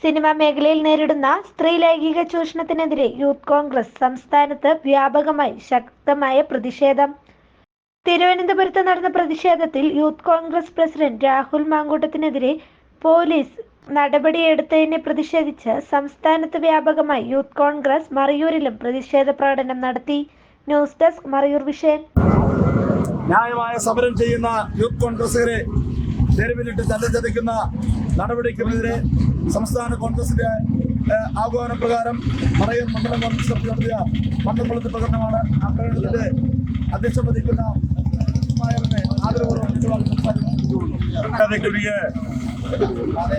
Cinema മേഖലയിൽ നേരിടുന്ന സ്ത്രീ ലൈംഗിക ചൂഷണത്തിനെതിരെ യൂത്ത് കോൺഗ്രസ് സംസ്ഥാനത്ത് വ്യാപകമായി ശക്തമായ പ്രതിഷേധം. തിരുവനന്തപുരത്ത് നടന്ന പ്രതിഷേധത്തിൽ യൂത്ത് കോൺഗ്രസ് പ്രസിഡന്റ് രാഹുൽ മാങ്കൂട്ടത്തിനെതിരെ പോലീസ് നടപടിയെടുത്തതിനെ പ്രതിഷേധിച്ച് സംസ്ഥാനത്ത് വ്യാപകമായി യൂത്ത് കോൺഗ്രസ് മറയൂരിലും പ്രതിഷേധ പ്രകടനം നടത്തി. News desk Marayoor vision. ന്യായമായ സമരം ചെയ്യുന്ന യൂത്ത് കോൺഗ്രസുകാരെ തെരുവിലിട്ട് തല്ലിച്ചതയ്ക്കുന്ന നടപടിക്കെതിരെ സംസ്ഥാന കോൺഗ്രസിന്റെ ആഹ്വാനപ്രകാരം മറയൂർ മണ്ഡലം കോൺഗ്രസ് നടത്തിയ പന്തംകുളത്ത് പ്രകടനമാണ്. ആ പ്രകടനത്തിന്റെ അധ്യക്ഷം വഹിക്കുന്ന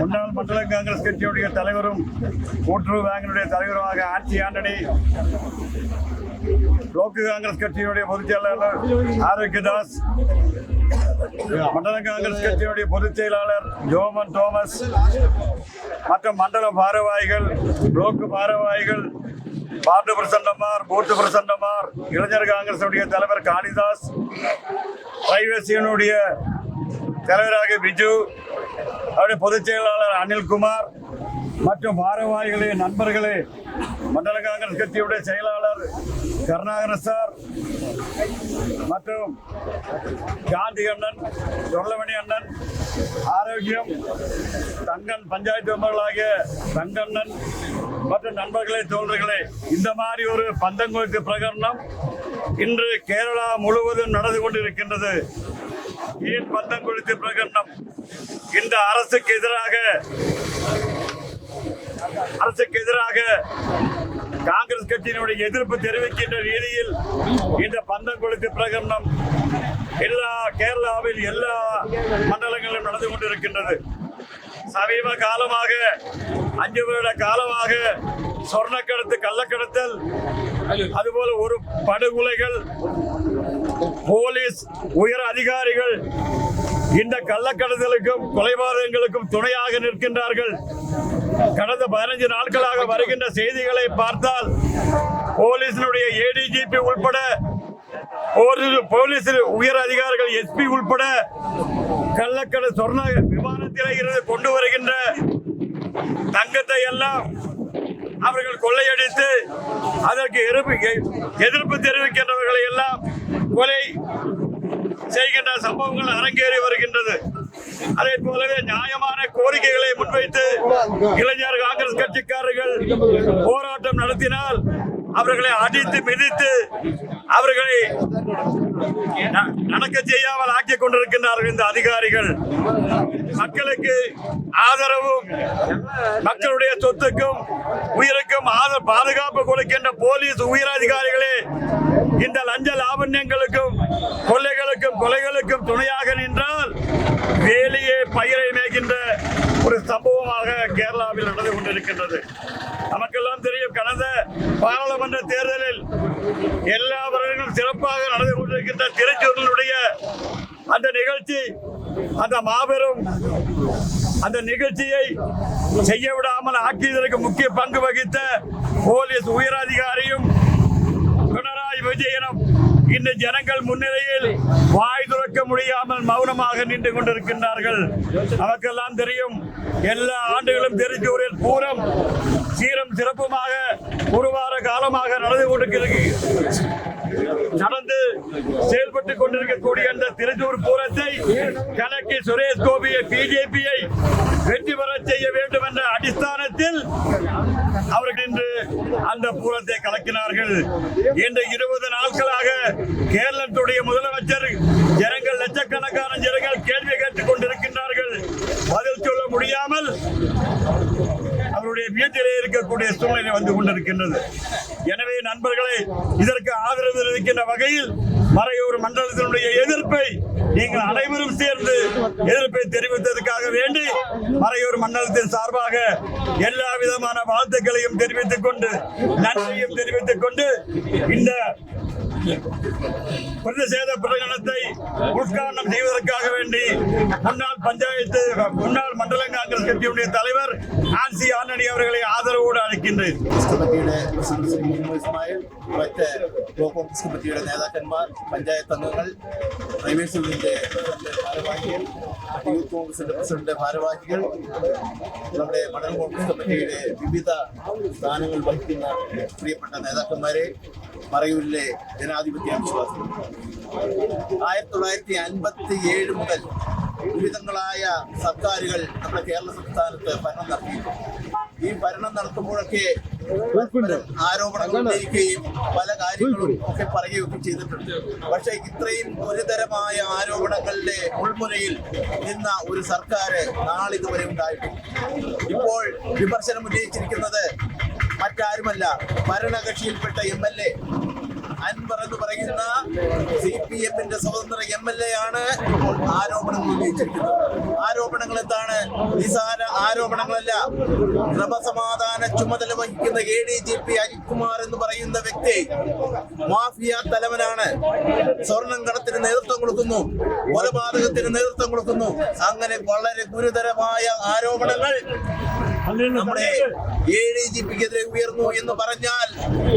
முன்னாள் மண்டல காங்கிரஸ் கட்சியுடைய தலைவரும் கூட்டுறவு பேங்கினுடைய தலைவருமாக ஆட்சி ஆண்டனி, பிளாக் காங்கிரஸ் கட்சியுடைய பொதுச் செயலாளர் ஆரோக்கியதாஸ், மண்டல காங்கிரஸ் கட்சியுடைய பொதுச் செயலாளர் ஜோமன் தோமஸ் மற்றும் மண்டல பாரவாயிகள், பிளாக் பாரவாயிகள், வார்டு பிரசிடன்ட்மார், பூத் பிரசிடன்ட்மார், இளைஞர் காங்கிரசுடைய தலைவர் காளிதாஸ், பிரைவேசியனுடைய தலைவராக பிஜு, அவருடைய பொதுச் செயலாளர் அனில்குமார் மற்றும் பாரவாயிகளே, நண்பர்களே, மண்டல காங்கிரஸ் கட்சியுடைய செயலாளர் கருணாகரன் சார் மற்றும் காந்தி அண்ணன், சொல்லமணி அண்ணன், ஆரோக்கியம், தங்கன் பஞ்சாயத்து மெம்பர்களாகிய தங்கண்ணன் மற்றும் நண்பர்களே, தோழர்களே, இந்த மாதிரி ஒரு பந்தங்குளத்து பிரகடனம் இன்று கேரளா முழுவதும் நடந்து கொண்டிருக்கின்றது. ஏன் பந்தங்குளத்து பிரகடனம்? இந்த அரசுக்கு எதிராக காங்கிரஸ் கட்சியினுடைய எதிர்ப்பு தெரிவிக்கின்ற ரீதியில் இந்த பந்தங்குளத்து பிரகடனம் கேரளாவில் எல்லா மண்டலங்களிலும் நடந்து கொண்டிருக்கின்றது. சமீப காலமாக 5 வருட காலமாக சொர்ணக்கடத்து, கள்ளக்கடத்தல், அதுபோல ஒரு படுகொலைகள், போலீஸ் உயர் அதிகாரிகள் இந்த கள்ளக்கடத்தலுக்கும் கொலைபாதகங்களுக்கும் துணையாக நிற்கின்றார்கள். கடந்த 15 நாட்களாக வருகின்ற செய்திகளை பார்த்தால் போலீசினுடைய ஏடிஜிபி உள்பட, போலீஸ் உயர் அதிகாரிகள், எஸ்பி உள்பட கள்ளக்கடல் சொர்ண விமானத்தில் இருந்து கொண்டு வருகின்ற தங்கத்தை எல்லாம் அவர்கள் கொள்ளையடித்து அதற்கு எதிர்ப்பு தெரிவிக்கின்றவர்களை எல்லாம் கொலை செய்கின்ற சம்பவங்கள் அரங்கேறி வருகின்றது. அதே போலவே நியாயமான கோரிக்கைகளை முன்வைத்து இளைஞர் காங்கிரஸ் கட்சிக்காரர்கள் போராட்டம் நடத்தினால் அவர்களை அடித்து மிதித்து அவர்களை நடக்க செய்யாமல் ஆக்கிக் கொண்டிருக்கின்றார்கள் இந்த அதிகாரிகள். மக்களுக்கு ஆதரவும் மக்களுடைய சொத்துக்கும் உயிருக்கும் பாதுகாப்பு கொடுக்கின்ற போலீஸ் உயர் அதிகாரிகளே இந்த லஞ்ச லாவண்யங்களுக்கும் கொலைகளுக்கும் துணையாக நின்றால் வேலையே பயிரை மேய்கின்ற ஒரு சம்பவமாக கேரளாவில் நடந்து கொண்டிருக்கின்றது. நமக்கெல்லாம் தெரியும், கடந்த பாராளுமன்ற தேர்தலில் எல்லா வருடங்களும் சிறப்பாக நடந்து கொண்டிருக்கின்ற திருச்சூரினுடைய அந்த நிகழ்ச்சி, அந்த மாபெரும் அந்த நிகழ்ச்சியை செய்ய விடாமல் ஆக்கியதற்கு முக்கிய பங்கு வகித்த போலீஸ் உயர் அதிகாரியும் பினராயி விஜயனும் இந்த ஜனங்கள் முன்னிலையில் வாய் துறக்க முடியாமல் மௌனமாக நின்று கொண்டிருக்கின்றார்கள். நமக்கெல்லாம் தெரியும், எல்லா ஆண்டுகளும் திருச்சூரில் பூரம் சீரம் சிறப்புமாக ஒரு வார காலமாக நடந்து செயல்பட்டுக் கொண்டிருக்கக்கூடிய அந்த திருச்சூர் பூரத்தை கலக்கி சுரேஷ் கோபியை, பிஜேபியை வெற்றி பெற செய்ய வேண்டும் என்ற அடிസ്ഥാനத்தில் அவர்கள் இன்று அந்த பூரத்தை கலக்கினார்கள். இன்று 20 நாட்களாக கேரளத்துடைய முதலமைச்சர் ஜனங்கள் இருக்கக்கூடிய சூழ்நிலை வந்து கொண்டிருக்கின்றது. எனவே நண்பர்களே, இதற்கு ஆதரவு தெரிவிக்கின்ற வகையில் மறையூர் மண்டலத்தினுடைய எதிர்ப்பை நீங்கள் அனைவரும் சேர்ந்து எதிர்ப்பை தெரிவித்ததற்காக வேண்டி மறையூர் மண்டலத்தின் சார்பாக எல்லா விதமான வாழ்த்துக்களையும் தெரிவித்துக் கொண்டு நன்றியும் தெரிவித்துக் கொண்டு இந்த பிரதிஷேத பிரகடனத்தை உட்காரணம் செய்வதற்காக வேண்டி முன்னாள் மண்டல காங்கிரஸ் கட்சியுடைய தலைவர் ஆன்சி ஆண்டனி அவர்களை ஆதரவோடு அழைக்கின்றேன். മറ്റ് ബ്ലോക്ക് കോൺഗ്രസ് കമ്മിറ്റിയുടെ നേതാക്കന്മാർ, പഞ്ചായത്ത് അംഗങ്ങൾ, പ്രൈവറ്റ് യൂണിയന്റെ ഭാരവാഹികൾ, യൂത്ത് കോൺഗ്രസിന്റെ പ്രസിഡന്റ് ഭാരവാഹികൾ, നമ്മുടെ മണ്ഡലം കോൺഗ്രസ് കമ്മിറ്റിയുടെ വിവിധ സ്ഥാനങ്ങൾ വഹിക്കുന്ന പ്രിയപ്പെട്ട നേതാക്കന്മാരെ, മറയൂരിലെ ജനാധിപത്യ വിശ്വാസികൾ, 1957 മുതൽ വിവിധങ്ങളായ സർക്കാരുകൾ നമ്മുടെ കേരള സംസ്ഥാനത്ത് ഭരണം നടത്തിയിട്ടുണ്ട്. ഈ ഭരണം നടത്തുമ്പോഴൊക്കെ ആരോപണങ്ങൾ ഉന്നയിക്കുകയും പല കാര്യങ്ങളും ഒക്കെ പറയുകയൊക്കെ ചെയ്തിട്ടുണ്ട്. പക്ഷെ ഇത്രയും ഗുരുതരമായ ആരോപണങ്ങളുടെ ഉൾമുനയിൽ നിന്ന ഒരു സർക്കാർ നാളിതുവരെ ഉണ്ടായിട്ടില്ല. ഇപ്പോൾ വിമർശനം ഉന്നയിച്ചിരിക്കുന്നത് മറ്റാരുമല്ല, ഭരണകക്ഷിയിൽപ്പെട്ട MLA അൻവർ എന്ന് പറയുന്ന CPM-ന്റെ സ്വതന്ത്ര MLA ആണ് ഇപ്പോൾ ആരോപണങ്ങൾ ഉന്നയിച്ചിരിക്കുന്നത്. ആരോപണങ്ങൾ എന്താണ്? നിസാര ആരോപണങ്ങളല്ല. ക്രമസമാധാന ചുമതല വഹിക്കുന്ന ADGP അജിത് കുമാർ എന്ന് പറയുന്ന വ്യക്തി മാഫിയ തലവനാണ്. സ്വർണം കടത്തിന് നേതൃത്വം കൊടുക്കുന്നു, കൊലപാതകത്തിന് നേതൃത്വം കൊടുക്കുന്നു. അങ്ങനെ വളരെ ഗുരുതരമായ ആരോപണങ്ങൾ നമ്മുടെ ADGP-ക്കെതിരെ ഉയർന്നു എന്ന് പറഞ്ഞാൽ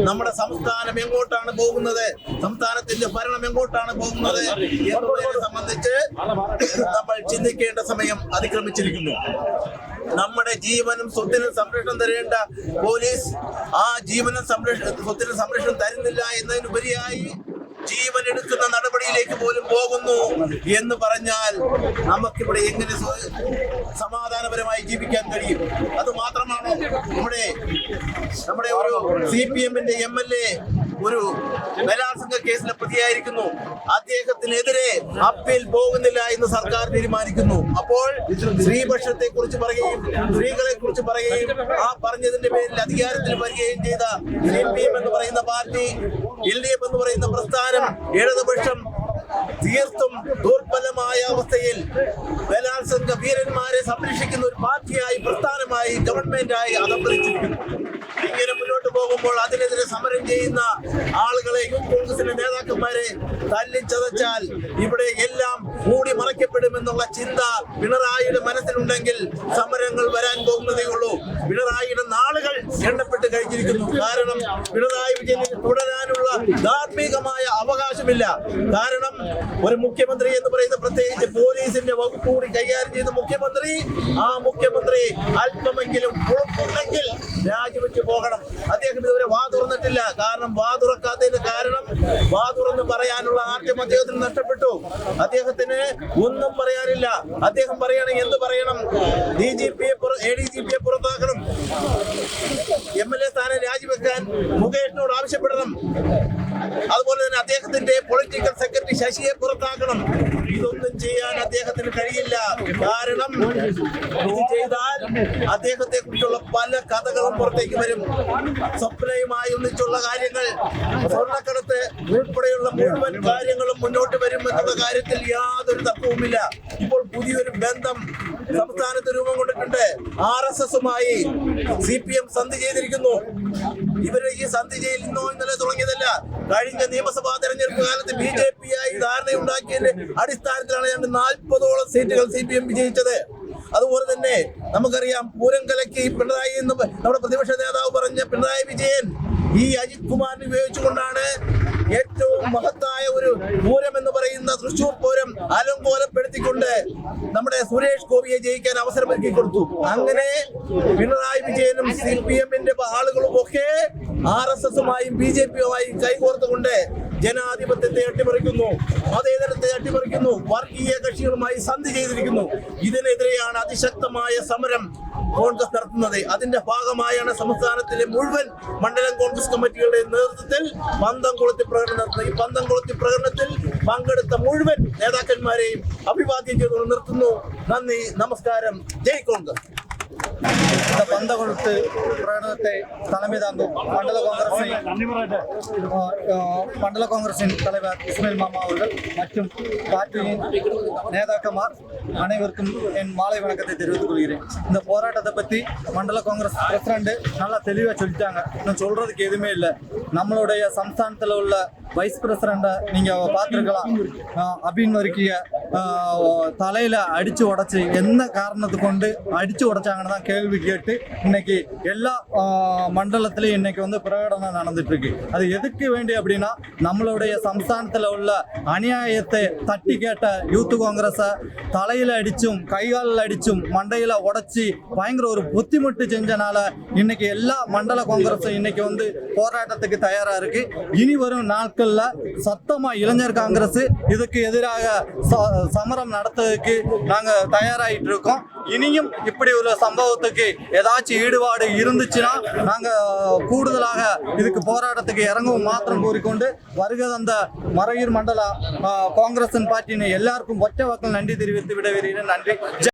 നമ്മുടെ സംസ്ഥാനം എങ്ങോട്ടാണ് പോകുന്നത്, സംസ്ഥാനത്തിന്റെ ഭരണം എങ്ങോട്ടാണ് പോകുന്നത് എന്നതിനെ സംബന്ധിച്ച് നമ്മൾ ചിന്തിക്കേണ്ട സമയം അതിക്രമിച്ചിരിക്കുന്നു. നമ്മുടെ ജീവനും സ്വത്തിനും സംരക്ഷണം തരേണ്ട പോലീസ് ആ ജീവനും സ്വത്തിനും സംരക്ഷണം തരുന്നില്ല എന്നതിനുപരിയായി ജീവൻ എടുക്കുന്ന നടപടിയിലേക്ക് പോലും പോകുന്നു എന്ന് പറഞ്ഞാൽ നമുക്കിവിടെ എങ്ങനെ സമാധാനപരമായി ജീവിക്കാൻ കഴിയും? അത് മാത്രമാണോ നമ്മുടെ ഒരു CPM-ന്റെ MLA ഒരു ബലാത്സംഗ കേസിലെ പ്രതിയായിരിക്കുന്നു. അദ്ദേഹത്തിനെതിരെ അപ്പീൽ പോകുന്നില്ല എന്ന് സർക്കാർ തീരുമാനിക്കുന്നു. അപ്പോൾ സ്ത്രീപക്ഷത്തെ കുറിച്ച് പറയുകയും സ്ത്രീകളെ കുറിച്ച് പറയുകയും ആ പറഞ്ഞതിന്റെ പേരിൽ അധികാരത്തിൽ വരികയും ചെയ്ത CPM എന്ന് പറയുന്ന പാർട്ടി, LDF എന്ന് പറയുന്ന പ്രസ്ഥാനം, ഇടതുപക്ഷം തീർത്തും ദുർബലമായ അവസ്ഥയിൽ ബലാത്സംഗ വീരന്മാരെ സംരക്ഷിക്കുന്ന ഒരു പാർട്ടിയായി, പ്രസ്ഥാനമായി, ഗവൺമെന്റായി അധംപതിച്ചിരിക്കുന്നു. ഇങ്ങനെ മുന്നോട്ട് പോകുമ്പോൾ അതിനെതിരെ സമരം ചെയ്യുന്ന ആളുകളെ, യൂത്ത് കോൺഗ്രസിന്റെ നേതാക്കന്മാരെ തല്ലിച്ചതച്ചാൽ ഇവിടെ എല്ലാം മൂടി മറയ്ക്കപ്പെടുമെന്നുള്ള ചിന്ത പിണറായിയുടെ മനസ്സിലുണ്ടെങ്കിൽ സമരങ്ങൾ വരാൻ പോകുന്നതേ ഉള്ളൂ. പിണറായിയുടെ നാളുകൾ എണ്ണപ്പെട്ട് കഴിഞ്ഞിരിക്കുന്നു. കാരണം പിണറായി വിജയന് തുടരാനുള്ള ധാർമ്മികമായ അവകാശമില്ല. കാരണം ഒരു മുഖ്യമന്ത്രി എന്ന് പറയുന്ന, പ്രത്യേകിച്ച് പോലീസിന്റെ വകുപ്പ് കൂടി കൈകാര്യം ചെയ്ത മുഖ്യമന്ത്രി, ആ മുഖ്യമന്ത്രി അല്പമെങ്കിലും ഉറപ്പുണ്ടെങ്കിൽ രാജിവെച്ച് പോകണം. അദ്ദേഹം ഇതുവരെ വാ തുറന്നിട്ടില്ല. കാരണം വാ തുറക്കാത്തതിന് കാരണം വാ തുറന്ന് പറയാനുള്ള ആർജം അദ്ദേഹത്തിന് നഷ്ടപ്പെട്ടു. അദ്ദേഹത്തിന് ഒന്നും പറയാനില്ല. അദ്ദേഹം പറയുകയാണെങ്കിൽ എന്ത് പറയണം? ADGP-യെ പുറത്താക്കണം, MLA സ്ഥാനം രാജിവെക്കാൻ മുകേഷിനോട് ആവശ്യപ്പെടണം. അതുപോലെ തന്നെ അദ്ദേഹത്തിന്റെ പൊളിറ്റിക്കൽ സെക്രട്ടറി ശശിയെ പുറത്താക്കണം. ഇതൊന്നും ചെയ്യാൻ അദ്ദേഹത്തിന് കഴിയില്ല. കാരണം ഇത് ചെയ്താൽ അദ്ദേഹത്തെ കുറിച്ചുള്ള പല കഥകളും പുറത്തേക്ക് വരും. സ്വപ്നയുമായി ഒന്നിച്ചുള്ള കാര്യങ്ങൾ, സ്വർണ്ണക്കടത്ത് ഉൾപ്പെടെയുള്ള മുഴുവൻ കാര്യങ്ങളും മുന്നോട്ട് വരും എന്നുള്ള കാര്യത്തിൽ യാതൊരു തർക്കവുമില്ല. ഇപ്പോൾ പുതിയൊരു ബന്ധം സംസ്ഥാനത്ത് രൂപം കൊണ്ടിട്ടുണ്ട്. RSS-മായി CPM സന്ധി ചെയ്തിരിക്കുന്നു. ഇവര് ഈ സന്ധി ചെയ്യുന്നോ ഇന്നലെ തുടങ്ങിയതല്ല. കഴിഞ്ഞ നിയമസഭാ തെരഞ്ഞെടുപ്പ് കാലത്ത് BJP-യായി ധാരണയുണ്ടാക്കിയതിന്റെ അടിസ്ഥാനത്തിലാണ് 40ഓളം സീറ്റുകൾ CPM വിജയിച്ചത്. അതുപോലെ തന്നെ നമുക്കറിയാം, പൂരം കലക്കി പിണറായി എന്ന് നമ്മുടെ പ്രതിപക്ഷ നേതാവ് പറഞ്ഞ പിണറായി വിജയൻ ഈ അജിത് കുമാറിനെ ഉപയോഗിച്ചുകൊണ്ടാണ് ഏറ്റവും മഹത്തായ ഒരു പൂരം എന്ന് പറയുന്ന തൃശൂർ പൂരം അലങ്കോലപ്പെടുത്തിക്കൊണ്ട് നമ്മുടെ സുരേഷ് ഗോപിയെ ജയിക്കാൻ അവസരമൊരുക്കി കൊടുത്തു. അങ്ങനെ പിണറായി വിജയനും CPM-ന്റെ ആളുകളും ഒക്കെ RSS-ഉമായും BJP-യുമായും കൈകോർത്തുകൊണ്ട് ജനാധിപത്യത്തെ അട്ടിമറിക്കുന്നു, മതേതരത്തെ അട്ടിമറിക്കുന്നു, വർഗീയ കക്ഷികളുമായി സന്ധി ചെയ്തിരിക്കുന്നു. ഇതിനെതിരെയാണ് അതിശക്തമായ സമരം കോൺഗ്രസ് നടത്തുന്നത്. അതിന്റെ ഭാഗമായാണ് സംസ്ഥാനത്തിലെ മുഴുവൻ മണ്ഡലം കോൺഗ്രസ് കമ്മിറ്റികളുടെ നേതൃത്വത്തിൽ പന്തം കൊളുത്തി പ്രകടനം നടത്തുന്നത്. ഈ പന്തം കൊളുത്തി പ്രകടനത്തിൽ പങ്കെടുത്ത മുഴുവൻ നേതാക്കന്മാരെയും അഭിവാദ്യം ചെയ്തുകൊണ്ട് നിർത്തുന്നു. നന്ദി, നമസ്കാരം, ജയ് കോൺഗ്രസ്. இந்த பந்தகொழுத்து பிரகடனத்தை தலைமை தாங்கும் மண்டல காங்கிரசின் தலைவர் இஸ்மாயில் மாமா அவர்கள் மற்றும் பார்ட்டியின் நேதாக்கமார் அனைவருக்கும் என் மாலை வணக்கத்தை தெரிவித்துக் கொள்கிறேன். இந்த போராட்டத்தை பற்றி மண்டல காங்கிரஸ் பிரசிடண்ட் நல்லா தெளிவாக சொல்லிட்டாங்க. இன்னும் சொல்றதுக்கு எதுவுமே இல்லை. நம்மளுடைய சம்ஸ்தானத்தில் உள்ள வைஸ் பிரசிடண்ட்டை நீங்கள் பார்த்துருக்கலாம். அபின் வர்க்கிய தலையில அடிச்சு உடைச்சு என்ன காரணத்தை கொண்டு அடிச்சு உடைச்சாங்கன்னு தான் கேள்வி கேட்டு இன்னைக்கு எல்லா மண்டலத்திலையும் இன்னைக்கு வந்து பிரகடனம் நடந்துட்டு இருக்கு. அது எதுக்கு வேண்டி அப்படின்னா நம்மளுடைய சம்ஸ்தானத்தில் உள்ள அநியாயத்தை தட்டி கேட்ட யூத் காங்கிரஸை தலையில அடிச்சும் கைகாலில் அடிச்சும் மண்டையில உடைச்சி பயங்கர ஒரு புத்திமுட்டு செஞ்சனால இன்னைக்கு எல்லா மண்டல காங்கிரஸும் இன்னைக்கு வந்து போராட்டத்துக்கு தயாரா இருக்கு. இனி வரும் நாட்கள்ல சத்தமா இளைஞர் காங்கிரஸ் இதுக்கு எதிராக சமரம் நடத்துறதுக்கு நாங்க தயாராகிட்டு இருக்கோம். இனியும் இப்படி ஒரு சம்பவத்துக்கு ஏதாச்சும் ஈடுபாடு இருந்துச்சுன்னா நாங்க கூடுதலாக இதுக்கு போராட்டத்துக்கு இறங்கவும் மாத்திரம் கூறிக்கொண்டு வருகை தந்த மறையூர் மண்டல காங்கிரஸ் பார்ட்டியின் எல்லாருக்கும் ஒற்றை வாக்கில் நன்றி தெரிவித்து விடைபெறுகிறேன். நன்றி.